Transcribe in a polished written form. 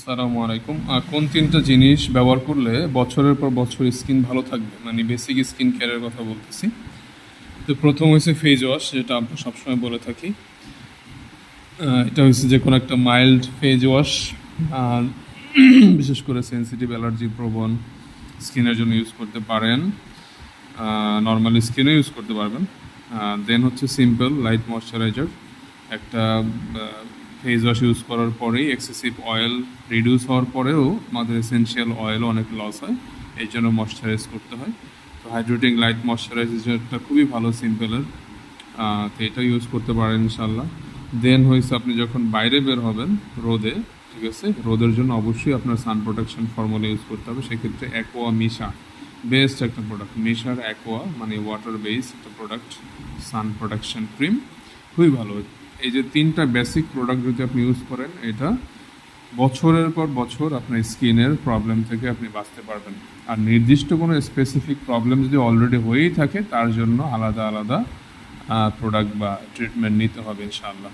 আসসালামু আলাইকুম। কোন তিনটা জিনিস ব্যবহার করলে বছরের পর বছর স্কিন ভালো থাকবে, মানে বেসিক স্কিন কেয়ারের কথা বলতেছি। তো প্রথম হয়েছে ফেস ওয়াশ, যেটা আমরা সবসময় বলে থাকি। এটা হচ্ছে যে কোনো একটা মাইল্ড ফেস ওয়াশ, বিশেষ করে সেনসিটিভ অ্যালার্জি প্রবণ স্কিনের জন্য ইউজ করতে পারেন। নর্মাল স্কিনে ইউজ করতে পারবেন। দেন হচ্ছে সিম্পল লাইট ময়শ্চারাইজার। একটা ফেস ওয়াশ ইউজ করার পরেই এক্সেসিভ অয়েল রিডিউস হওয়ার পরেও আমাদের এসেনশিয়াল অয়েলও অনেক লস হয়, এই জন্য ময়শ্চারাইজ করতে হয়। তো হাইড্রেটিং লাইট ময়শ্চারাইজারটা খুবই ভালো সিম্পলের, তো এটা ইউজ করতে পারেন ইনশাল্লাহ। দেন হয়েছে আপনি যখন বাইরে বের হবেন রোদে, ঠিক আছে, রোদের জন্য অবশ্যই আপনার সান প্রোটেকশন ফর্মুলা ইউজ করতে হবে। সেক্ষেত্রে অ্যাকোয়া মিশা বেস্ট একটা প্রোডাক্ট। মিশার অ্যাকোয়া মানে ওয়াটার বেস একটা প্রোডাক্ট, সান প্রোটেকশন ক্রিম, খুবই ভালো। এই যে তিনটা বেসিক প্রোডাক্ট যদি আপনি ইউজ করেন, এটা বছরের পর বছর আপনার স্কিনের প্রবলেম থেকে আপনি বাঁচতে পারবেন। আর নির্দিষ্ট কোনো স্পেসিফিক প্রবলেম যদি অলরেডি হয়েই থাকে, তার জন্য আলাদা আলাদা প্রোডাক্ট বা ট্রিটমেন্ট নিতে হবে ইনশাআল্লাহ।